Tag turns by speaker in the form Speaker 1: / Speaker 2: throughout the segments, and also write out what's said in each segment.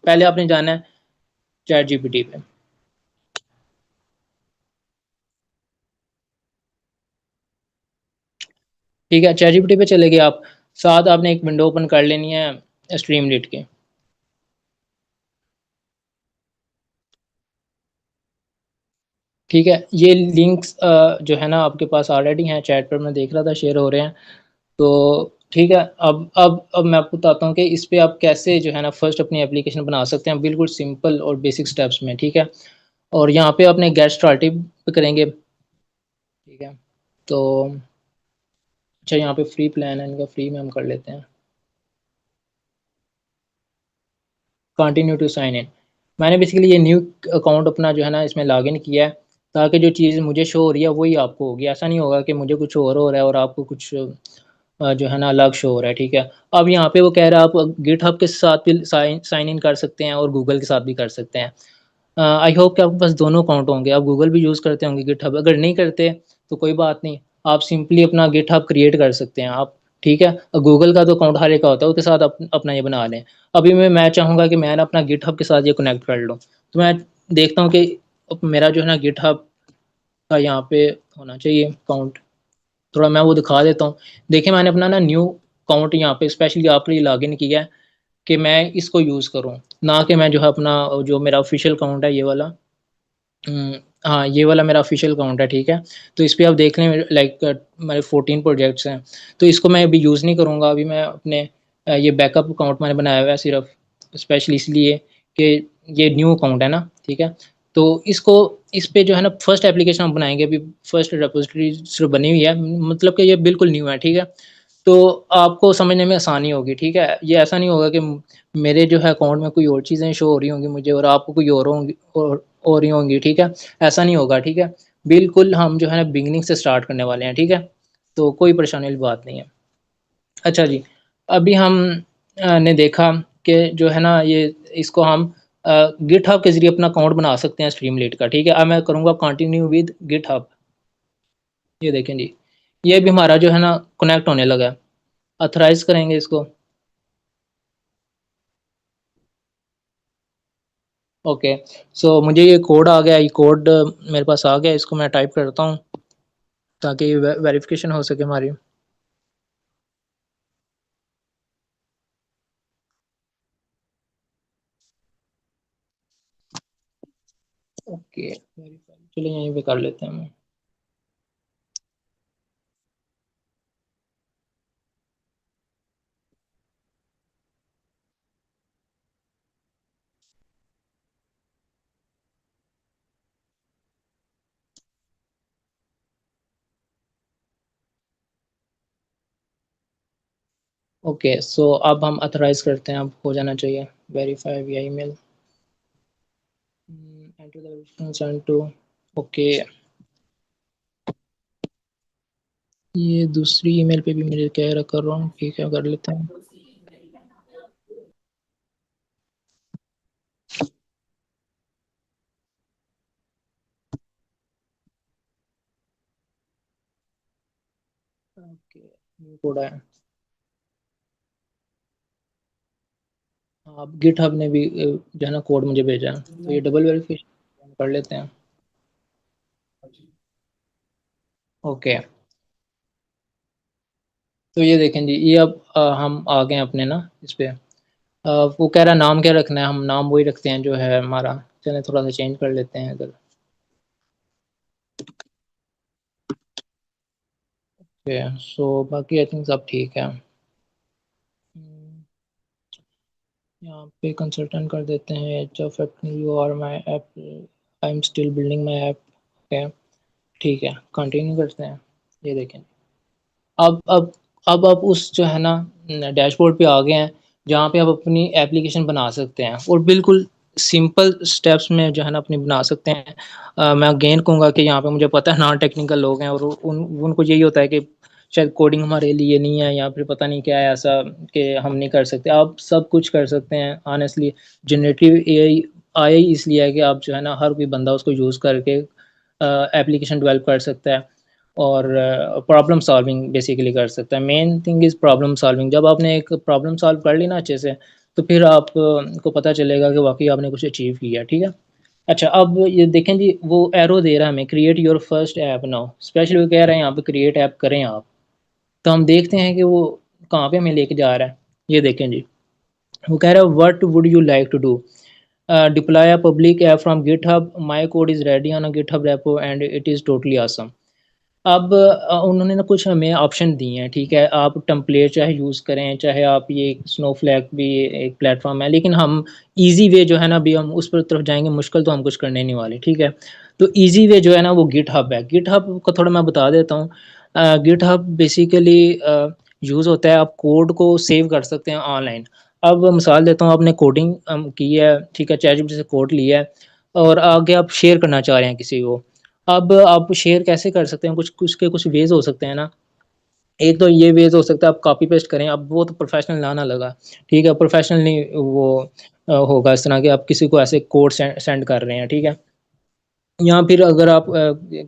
Speaker 1: पहले आपने जाना है चैट जीपीटी पे। ठीक है, चैट जीपीटी पे चले गए आप, साथ आपने एक विंडो ओपन कर लेनी है स्ट्रीमलीट की। ठीक है, ये लिंक्स जो है ना आपके पास ऑलरेडी हैं, चैट पर मैं देख रहा था शेयर हो रहे हैं। तो ठीक है, अब मैं आपको बताता हूँ कि इस पे आप कैसे जो है ना फर्स्ट अपनी एप्लीकेशन बना सकते हैं, बिल्कुल सिंपल और बेसिक स्टेप्स में। ठीक है, और यहाँ पे अपने गेट स्टार्टेड पे करेंगे। ठीक है, तो अच्छा यहाँ पे फ्री प्लान है इनका, फ्री में हम कर लेते हैं। Continue to sign in. मैंने बेसिकली ये न्यू अकाउंट अपना जो है ना इसमें लॉगिन किया है, ताकि जो चीज़ मुझे शो हो रही है वही आपको होगी। ऐसा नहीं होगा कि मुझे कुछ और हो रहा है और आपको कुछ जो है ना अलग शो हो रहा है। ठीक है, अब यहाँ पे वो कह रहा है आप गिटहब के साथ भी साइन इन कर सकते हैं और गूगल के साथ भी कर सकते हैं। आई होप कि आपके पास दोनों अकाउंट होंगे, आप गूगल भी यूज़ करते होंगे, गिटहब अगर नहीं करते तो कोई बात नहीं, आप सिंपली अपना गिटहब क्रिएट कर सकते हैं आप। ठीक है, गूगल का तो अकाउंट हर एक का होता है, उसके साथ अपना ये बना लें। अभी मैं चाहूँगा कि मैं ना अपना गिटहब के साथ ये कनेक्ट कर लूँ, तो मैं देखता हूँ कि मेरा जो है ना गिटहब का यहाँ पे होना चाहिए अकाउंट, थोड़ा मैं वो दिखा देता हूँ। देखिए मैंने अपना ना न्यू अकाउंट यहाँ पे स्पेशली आपके लिए लॉगिन किया है कि मैं इसको यूज़ करूँ, ना कि मैं जो है अपना जो मेरा ऑफिशियल अकाउंट है ये वाला। हाँ, ये वाला मेरा ऑफिशियल अकाउंट है। ठीक है, तो इस पे आप देख लें लाइक मेरे 14 प्रोजेक्ट्स हैं, तो इसको मैं अभी यूज़ नहीं करूँगा। अभी मैं अपने ये बैकअप अकाउंट मैंने बनाया हुआ है सिर्फ स्पेशली इसलिए कि ये न्यू अकाउंट है ना। ठीक है, तो इसको इस पे जो है ना फर्स्ट एप्लीकेशन हम बनाएंगे, अभी फर्स्ट रेपोजिटरी सिर्फ बनी हुई है, मतलब कि ये बिल्कुल न्यू है। ठीक है, तो आपको समझने में आसानी होगी। ठीक है, ये ऐसा नहीं होगा कि मेरे जो है अकाउंट में कोई और चीज़ें शो हो रही होंगी मुझे और आपको कोई और होंगी और हो रही होंगी। ठीक है, ऐसा नहीं होगा। ठीक है, बिल्कुल हम जो है ना बिगिनिंग से स्टार्ट करने वाले हैं। ठीक है, तो कोई परेशानी वाली बात नहीं है। अच्छा जी, अभी हम ने देखा कि जो है ना ये इसको हम गिटहब के ज़रिए अपना अकाउंट बना सकते हैं स्ट्रीमलीट का। ठीक है, अब मैं करूँगा कंटिन्यू विद गिटहब। ये देखें जी, ये भी हमारा जो है ना कनेक्ट होने लगा है। ऑथराइज़ करेंगे इसको। ओके, सो मुझे ये कोड आ गया, ये कोड मेरे पास आ गया, इसको मैं टाइप करता हूँ ताकि वेरिफिकेशन हो सके हमारी। ओके, वेरीफाई चलिए यहीं पे कर लेते हैं हम। ओके, सो अब हम ऑथराइज करते हैं, अब हो जाना चाहिए verify via email. Enter the send to. Okay, ये दूसरी ईमेल पे भी मुझे कह रहा कर रहा हूँ, ठीक है कर लेते हैं। ओके, न्यू कोड आया। अब गिटहब ने भी जो है ना कोड मुझे भेजा है, तो ये डबल वेरिफिकेशन कर लेते हैं। ओके, तो ये देखें जी, ये अब हम आ गए अपने ना इस पे। वो कह रहा है नाम क्या रखना है, हम नाम वही रखते हैं जो है हमारा। चलें थोड़ा सा चेंज कर लेते हैं इधर। ओके, सो बाकी आई थिंक सब ठीक है। हम्म, यहाँ पे कंसल्टेंट कर देते हैं, जब you are my app, I am still building my app. Okay, ठीक है कंटिन्यू करते हैं। ये देखें, अब अब आप उस जो है ना डैशबोर्ड पे आ गए हैं, जहाँ पे आप अपनी एप्लीकेशन बना सकते हैं और बिल्कुल सिंपल स्टेप्स में जो है ना अपनी बना सकते हैं। मैं अगेन कहूँगा कि यहाँ पे मुझे पता है नॉन टेक्निकल लोग हैं और उनको यही होता है कि शायद कोडिंग हमारे लिए नहीं है या फिर पता नहीं क्या है ऐसा कि हम नहीं कर सकते। आप सब कुछ कर सकते हैं ऑनेस्टली। जनरेटिव एआई आया ही इसलिए है कि आप जो है ना हर कोई बंदा उसको यूज़ करके एप्लीकेशन डेवलप कर सकता है और प्रॉब्लम सॉल्विंग बेसिकली कर सकता है। Main thing is problem solving. जब आपने एक प्रॉब्लम सॉल्व कर ली ना अच्छे से, तो फिर आप को पता चलेगा कि वाक़ई आपने कुछ अचीव किया, ठीक है? अच्छा, अब ये देखें जी, वो एरो दे रहा है हमें, create your first app now, specially वो कह रहे हैं यहाँ पे क्रिएट ऐप करें आप। तो हम देखते हैं कि वो कहाँ पे हमें लेके जा रहा है। ये देखें जी, वो कह रहा है what would you like to do? Deploy a public app from GitHub, my code is ready on a GitHub repo and it is totally awesome. अब उन्होंने ना कुछ हमें ऑप्शन दिए हैं, ठीक है? आप टेम्पलेट चाहे यूज़ करें, चाहे आप ये स्नोफ्लैक भी एक प्लेटफ़ॉर्म है, लेकिन हम ईज़ी वे जो है ना, अभी हम उस पर तरफ जाएँगे, मुश्किल तो हम कुछ करने नहीं वाले, ठीक है? तो ईज़ी वे जो है ना वो गिटहब है। गिटहब को थोड़ा मैं बता देता हूँ। गिटहब बेसिकली यूज़ होता है, आप कोड को सेव कर सकते हैं ऑनलाइन। अब मिसाल देता हूँ, आपने कोडिंग की है, ठीक है? चैटजीपीटी से कोड लिया है और आगे आप शेयर करना चाह रहे हैं किसी को। अब आप शेयर कैसे कर सकते हैं? कुछ वेज़ हो सकते हैं ना। एक तो ये वेज़ हो सकता है, आप कॉपी पेस्ट करें, अब वो तो प्रोफ़ेशनल ना ना लगा, ठीक है? प्रोफ़ेशनल नहीं वो होगा इस तरह के, आप किसी को ऐसे कोड सेंड कर रहे हैं, ठीक है? या फिर अगर आप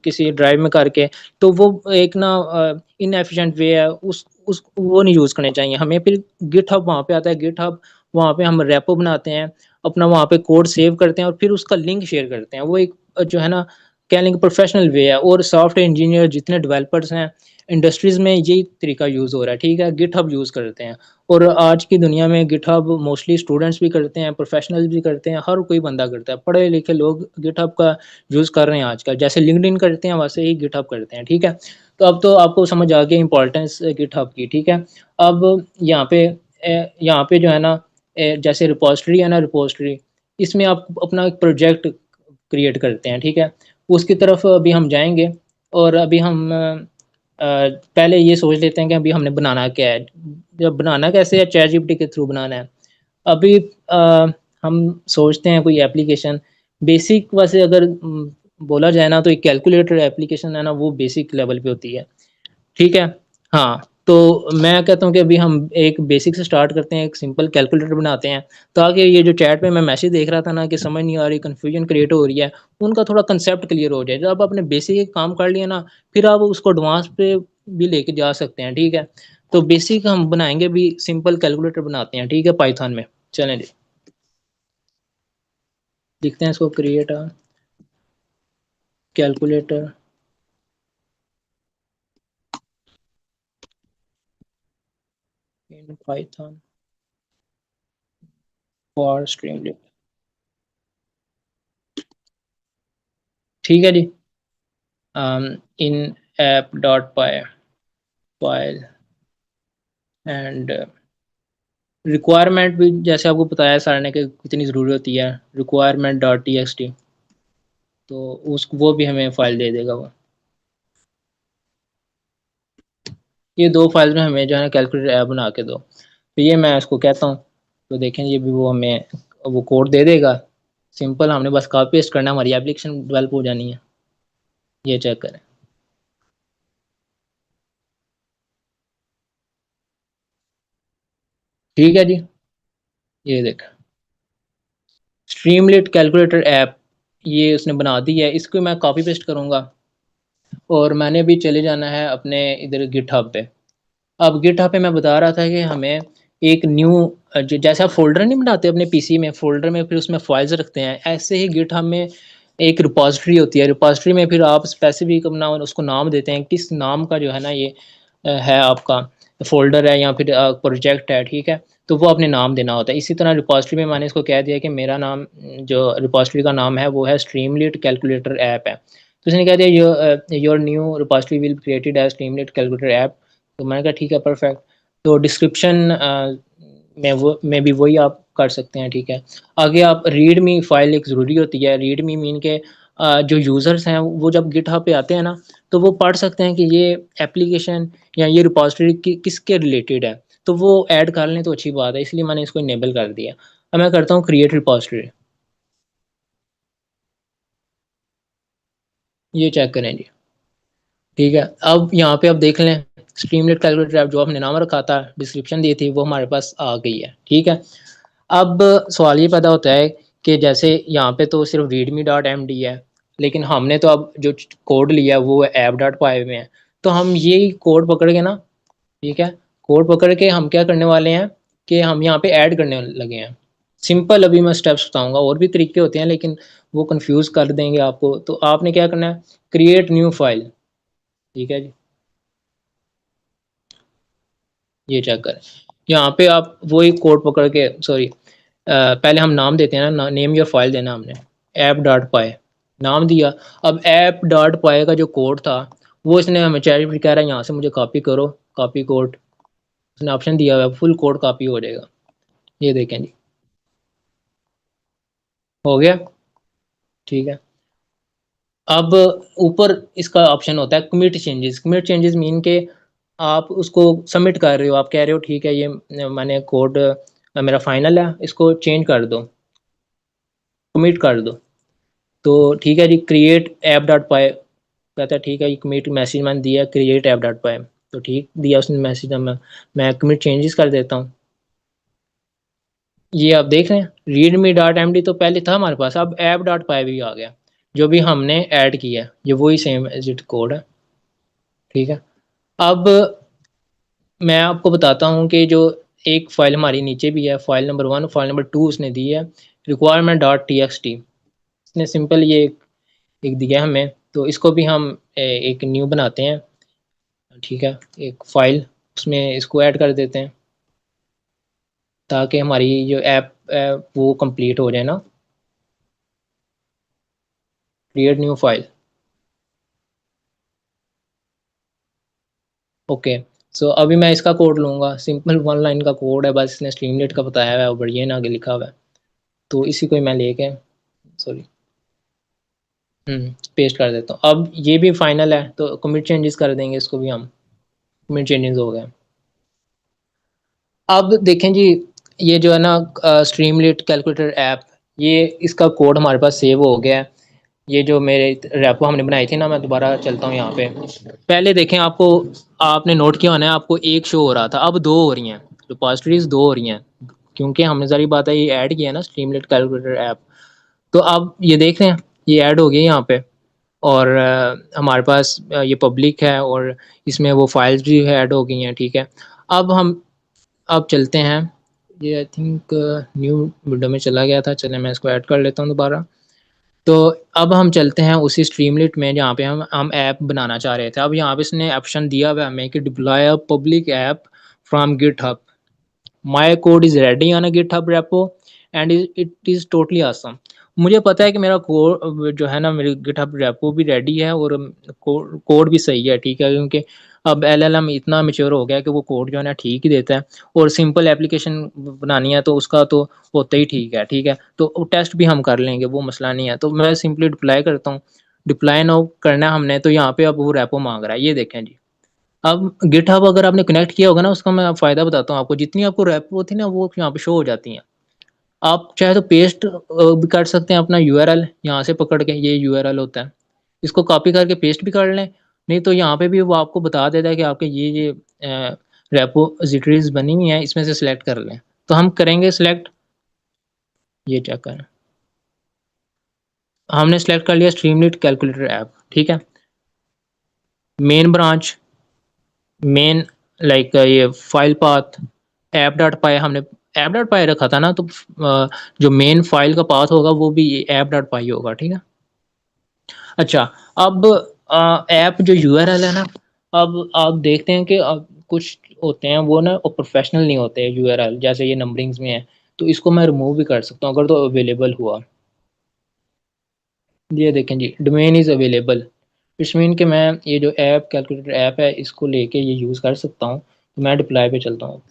Speaker 1: किसी ड्राइव में करके, तो वो एक ना इनएफ़िशिएंट वे है, उस वो नहीं यूज़ करने चाहिए। हमें फिर गिटहब वहाँ पे आता है, गिटहब वहाँ पे हम रेपो बनाते हैं, अपना वहाँ पे कोड सेव करते हैं और फिर उसका लिंक शेयर करते हैं। वो एक जो है ना, कह लें कि प्रोफ़ेशनल वे है, और सॉफ्टवेयर इंजीनियर जितने डेवलपर्स हैं, इंडस्ट्रीज़ में यही तरीका यूज़ हो रहा है, ठीक है? गिटहब यूज़ करते हैं। और आज की दुनिया में गिटहब मोस्टली स्टूडेंट्स भी करते हैं, प्रोफ़ेशनल्स भी करते हैं, हर कोई बंदा करता है। पढ़े-लिखे लोग गिटहब का यूज़ कर रहे हैं आजकल। जैसे लिंक्डइन करते हैं, वैसे ही गिटहब करते हैं, ठीक है? तो अब तो आपको समझ आ गई इम्पोर्टेंस गिटहब की, ठीक है? अब यहाँ पे जो है ना, जैसे रिपॉज़िटरी है ना, रिपॉज़िटरी, इसमें आप अपना एक प्रोजेक्ट क्रिएट करते हैं, ठीक है? उसकी तरफ अभी हम जाएँगे, और अभी हम पहले ये सोच लेते हैं कि अभी हमने बनाना क्या है? जब बनाना कैसे है? चैटजीपीटी के थ्रू बनाना है। अभी हम सोचते हैं कोई एप्लीकेशन, बेसिक वैसे अगर बोला जाए ना, तो एक कैलकुलेटर एप्लीकेशन है ना, वो बेसिक लेवल पे होती है, ठीक है? हाँ, तो मैं कहता हूँ कि अभी हम एक बेसिक से स्टार्ट करते हैं, एक सिंपल कैलकुलेटर बनाते हैं, ताकि ये जो चैट पे मैं मैसेज देख रहा था ना कि समझ नहीं आ रही, कन्फ्यूजन क्रिएट हो रही है, उनका थोड़ा कांसेप्ट क्लियर हो जाए। जब आपने बेसिक एक काम कर लिया ना, फिर आप उसको एडवांस पे भी लेके जा सकते हैं, ठीक है? तो बेसिक हम बनाएँगे, अभी सिंपल कैलकुलेटर बनाते हैं, ठीक है? पाइथन में। चलें जी, लिखते हैं इसको, create a calculator in Python for Streamlit. ठीक है जी। In app dot py file and requirement भी जैसे आपको बताया सर ने कि कितनी ज़रूरी होती है, रिक्वायरमेंट डॉट टीएक्सटी, तो उस वो भी हमें फ़ाइल दे देगा वो। ये 2 फाइल में हमें जो है ना कैलकुलेटर ऐप बना के दो। तो ये मैं इसको कहता हूँ, तो देखें ये भी वो हमें वो कोड दे देगा। सिंपल, हमने बस कॉपी पेस्ट करना है, हमारी एप्लीकेशन डेवलप हो जानी है। ये चेक करें। ठीक है जी, ये देखें, स्ट्रीमलीट कैलकुलेटर ऐप, ये उसने बना दी है। इसको मैं कॉपी पेस्ट करूँगा और मैंने भी चले जाना है अपने इधर गिटहब पे। अब गिटहब पे मैं बता रहा था कि हमें एक न्यू जैसे आप फ़ोल्डर नहीं बनाते अपने पीसी में, फ़ोल्डर में फिर उसमें फ़ाइल्स रखते हैं, ऐसे ही गिटहब में एक रिपॉज़िटरी होती है। रिपॉज़िटरी में फिर आप स्पेसिफ़िक अपना उसको नाम देते हैं, किस नाम का जो है ना ये है आपका फ़ोल्डर है या फिर प्रोजेक्ट है, ठीक है? तो वो अपने नाम देना होता है। इसी तरह रिपॉज़िटरी में मैंने इसको कह दिया कि मेरा नाम, जो रिपॉज़िटरी का नाम है वो है स्ट्रीमलीट कैलकुलेटर ऐप है। तो उसने कह दिया your new repository will be created as Streamlit calculator app. तो मैंने कहा ठीक है, परफेक्ट। तो डिस्क्रिप्शन में भी वही आप कर सकते हैं, ठीक है। आगे आप रीडमी फ़ाइल एक ज़रूरी होती है, रीडमी मीन के जो यूज़र्स हैं वो जब गिटहब पे आते हैं ना, तो वो पढ़ सकते हैं कि ये एप्लीकेशन या ये रिपॉज़िटरी किसके रिलेटेड है। तो वो ऐड कर लें तो अच्छी बात है, इसलिए मैंने इसको इनेबल कर दिया। अब मैं करता हूँ क्रिएट रिपॉज़िटरी, ये चेक करें जी। ठीक है, अब यहाँ पे आप देख लें, स्ट्रीमलीट कैलकुलेटर ऐप जो हमने नाम रखा था, डिस्क्रिप्शन दी थी, वो हमारे पास आ गई है, ठीक है। अब सवाल ये पैदा होता है कि जैसे यहाँ पे तो सिर्फ रीडमी डॉट एम डी है, लेकिन हमने तो अब जो कोड लिया है वो ऐप डॉट पाई में है। तो हम यही कोड पकड़ के ना, ठीक है, कोड पकड़ के हम क्या करने वाले हैं, कि हम यहाँ पे ऐड करने लगे हैं। सिंपल अभी मैं स्टेप्स बताऊँगा, और भी तरीके होते हैं लेकिन वो कन्फ्यूज़ कर देंगे आपको। तो आपने क्या करना है, क्रिएट न्यू फाइल, ठीक है जी, ये चेक करें। यहाँ पे आप वही कोड पकड़ के, सॉरी, पहले हम नाम देते हैं ना, नेम योर फाइल देना हमने, ऐप डॉट पाई नाम दिया। अब ऐप डॉट पाई का जो कोड था वो इसने हमें चैट कह रहा है यहाँ से मुझे कॉपी करो, कॉपी कोड, उसने ऑप्शन दिया हुआ है, फुल कोड कॉपी हो जाएगा। ये देखें जी, हो गया, ठीक है। अब ऊपर इसका ऑप्शन होता है commit changes. Commit changes mean के आप उसको सबमिट कर रहे हो, आप कह रहे हो ठीक है ये मैंने कोड मेरा फाइनल है, इसको चेंज कर दो, कमिट कर दो। तो ठीक है जी, क्रिएट ऐप डॉट पाई कहता है ठीक है, ये कमिट मैसेज मैंने दिया क्रिएट ऐप डॉट पाई, तो ठीक दिया उसने मैसेज। मैं कमिट चेंजेस कर देता हूँ। ये आप देख रहे हैं रीड मी डॉट एम डी तो पहले था हमारे पास, अब ऐप डॉट पाई भी आ गया, जो भी हमने ऐड किया है ये वही सेम एजिट कोड है, ठीक है। अब मैं आपको बताता हूँ कि जो एक फाइल हमारी नीचे भी है, फाइल नंबर 1, फाइल नंबर 2 उसने दी है requirement dot T x T. इसने सिंपल ये एक दिया है हमें, तो इसको भी हम एक न्यू बनाते हैं, ठीक है, एक फाइल, उसमें इसको ऐड कर देते हैं ताकि हमारी जो ऐप है वो कंप्लीट हो जाए ना। Create new file, okay. So अभी मैं इसका कोड लूँगा, सिंपल 1 लाइन का कोड है बस, इसने स्ट्रीमलेट का बताया हुआ है और बढ़िया ना आगे लिखा हुआ है, तो इसी को ही मैं लेके, सॉरी, पेस्ट कर देता हूँ। अब ये भी फाइनल है तो कमिट चेंजेस कर देंगे, इसको भी हम, कमिट चेंजेस हो गए। अब देखें जी, ये जो है ना स्ट्रीमलेट कैलकुलेटर ऐप, ये इसका कोड हमारे पास सेव हो गया है। ये जो मेरे रेपो हमने बनाई थी ना, मैं दोबारा चलता हूँ यहाँ पे। पहले देखें, आपको आपने नोट किया होना है, आपको एक शो हो रहा था, अब दो हो रही हैं, रिपॉजिटरीज दो हो रही हैं, क्योंकि हमने सारी बात है ये ऐड किया है ना स्ट्रीमलेट कैलकुलेटर ऐप। तो अब ये देख रहे हैं ये ऐड हो गई यहाँ पे, और हमारे पास ये पब्लिक है, और इसमें वो फाइल्स भी ऐड हो गई हैं, ठीक है। अब हम अब चलते हैं, ये आई थिंक न्यू विंडो में चला गया था, चले मैं इसको ऐड कर लेता हूँ दोबारा। तो अब हम चलते हैं उसी स्ट्रीमलेट में जहाँ पे हम ऐप बनाना चाह रहे थे। अब यहाँ पे इसने ऑप्शन दिया हुआ है हमें कि deploy a public app from GitHub, my code is ready on a GitHub repo and it is totally awesome. मुझे पता है कि मेरा कोड जो है ना, मेरी गिटहब रेपो भी रेडी है, और कोड भी सही है, ठीक है, क्योंकि अब एलएलएम इतना मेच्योर हो गया है कि वो कोड जो है ना ठीक ही देता है, और सिंपल एप्लीकेशन बनानी है तो उसका तो होता ही ठीक है, ठीक है। तो टेस्ट भी हम कर लेंगे, वो मसला नहीं है। तो मैं सिंपली डिप्लाई करता हूँ, डिप्लाई नाउ करना है हमने, तो यहाँ पे अब वो रेपो मांग रहा है, ये देखें जी। अब गिटहब अगर आपने कनेक्ट किया होगा ना, उसका मैं फ़ायदा बताता हूँ आपको, जितनी आपको रेपो थी ना वो यहाँ पे शो हो जाती हैं। आप चाहे तो पेस्ट भी कर सकते हैं अपना यूआरएल, यहाँ से पकड़ के, ये यूआरएल होता है, इसको कॉपी करके पेस्ट भी कर लें। नहीं तो यहाँ पे भी वो आपको बता देता है कि आपके ये रेपोजिटरीज बनी हुई हैं, इसमें से सिलेक्ट कर लें। तो हम करेंगे सिलेक्ट, ये चेक करें, हमने सेलेक्ट कर लिया स्ट्रीमलीट कैलकुलेटर ऐप, ठीक है। मेन ब्रांच, मेन, लाइक ये फाइल पाथ, ऐप डॉट पाई, हमने ऐप डॉट पाई रखा था ना, तो जो मेन फाइल का पाथ होगा वो भी ऐप डॉट पाई होगा, ठीक है। अच्छा, अब ऐप जो यूआरएल है ना, अब आप देखते हैं कि अब कुछ होते हैं वो ना, वो प्रोफेशनल नहीं होते यूआरएल, जैसे ये नंबरिंग्स में है, तो इसको मैं रिमूव भी कर सकता हूँ अगर तो अवेलेबल हुआ। ये देखें जी, domain is available, it's mean कि मैं ये जो ऐप कैलकुलेटर ऐप है इसको लेके ये यूज़ कर सकता हूँ। तो मैं डिप्लाई पे चलता हूँ।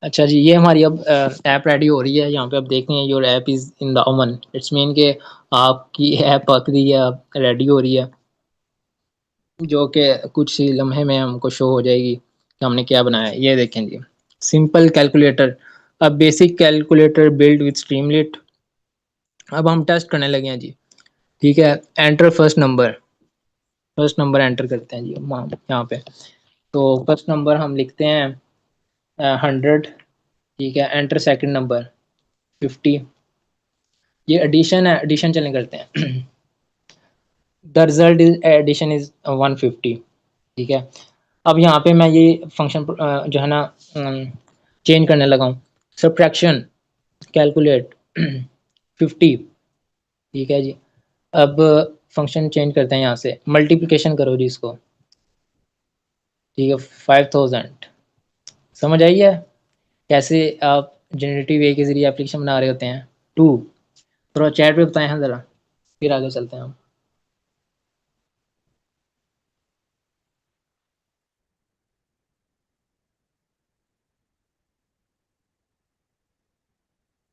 Speaker 1: अच्छा जी, ये हमारी अब ऐप रेडी हो रही है, यहाँ पे आप देख रहे हैं your app is in the oven, it's mean के आपकी ऐप पक रही है, रेडी हो रही है, जो कि कुछ ही लम्हे में हमको शो हो जाएगी कि हमने क्या बनाया है। ये देखें जी, सिंपल कैलकुलेटर, अब basic calculator build with Streamlit. अब हम टेस्ट करने लगे हैं जी, ठीक है। Enter first number, first number enter करते हैं जी हम यहाँ पे। तो फर्स्ट नंबर हम लिखते हैं 100, ठीक है। एंटर सेकंड नंबर 50, ये एडिशन है, एडिशन चलें करते हैं। The result is addition is 150, ठीक है। अब यहाँ पे मैं ये फंक्शन जो है ना चेंज करने लगा हूँ। सब्ट्रैक्शन कैलकुलेट 50, ठीक है जी। अब फंक्शन चेंज करते हैं, यहाँ से मल्टीप्लिकेशन करो जी इसको, ठीक है। 5000 समझ आई है कैसे आप जनरेटिव ए के जरिए एप्लीकेशन बना रहे होते हैं। टू, थोड़ा चैट पे बताएं हैं ज़रा, फिर आगे चलते हैं हम।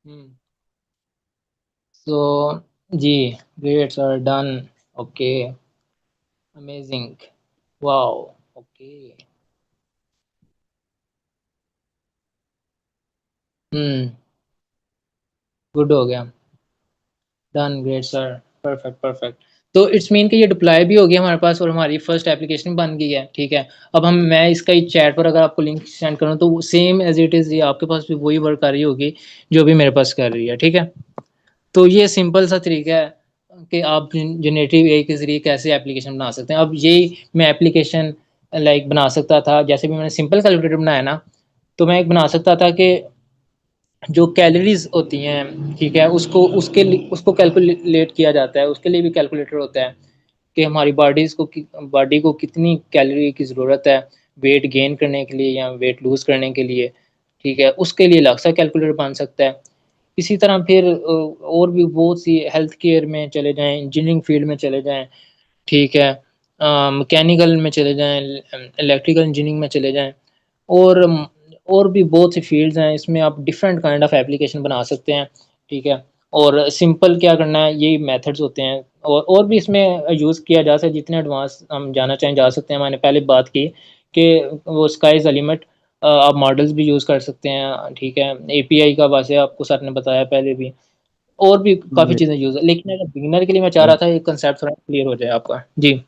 Speaker 1: हम्म। सो जी, grades are done. Okay, amazing, wow, okay. Hmm, good हो गया, done, great sir, perfect perfect. तो इट्स मीन कि ये डिप्लॉय भी हो गया हमारे पास और हमारी फर्स्ट एप्लीकेशन बन गई है, ठीक है। अब हम मैं इसका ही चैट पर अगर आपको लिंक सेंड करूँ तो सेम एज इट इज़ ये आपके पास भी वही वर्क कर रही होगी जो भी मेरे पास कर रही है, ठीक है। तो ये सिंपल सा तरीका है कि आप जनरेटिव एआई के ज़रिए कैसे एप्लीकेशन बना सकते हैं। अब यही मैं एप्लीकेशन लाइक बना सकता था, जैसे भी मैंने सिंपल कैलकुलेटर बनाया ना, तो मैं एक बना सकता था कि जो कैलोरीज होती हैं, ठीक है, उसको उसके लिए उसको कैलकुलेट किया जाता है, उसके लिए भी कैलकुलेटर होता है कि हमारी बॉडी को कितनी कैलोरी की ज़रूरत है वेट गेन करने के लिए या वेट लूज़ करने के लिए, ठीक है, उसके लिए अलग सा कैलकुलेटर बन सकता है। इसी तरह फिर और भी बहुत सी हेल्थ केयर में चले जाएँ, इंजीनियरिंग फील्ड में चले जाएँ, ठीक है, मैकेनिकल में चले जाएँ, इलेक्ट्रिकल इंजीनियरिंग में चले जाएँ, और और भी बहुत सी फ़ील्ड्स हैं, इसमें आप डिफरेंट काइंड ऑफ एप्लीकेशन बना सकते हैं, ठीक है। और सिंपल क्या करना है, यही मेथड्स होते हैं, और भी इसमें यूज़ किया जा सकता है, जितने एडवांस हम जाना चाहें जा सकते हैं। मैंने पहले बात की कि वो स्काई इज़ द लिमिट, आप मॉडल्स भी यूज़ कर सकते हैं, ठीक है। एपीआई का वैसे आपको सर ने बताया पहले भी, और भी काफ़ी
Speaker 2: जी।
Speaker 1: चीज़ें यूज़ है, लेकिन अगर बिगिनर के लिए मैं चाह रहा था ये कांसेप्ट थोड़ा क्लियर हो जाए आपका। जी।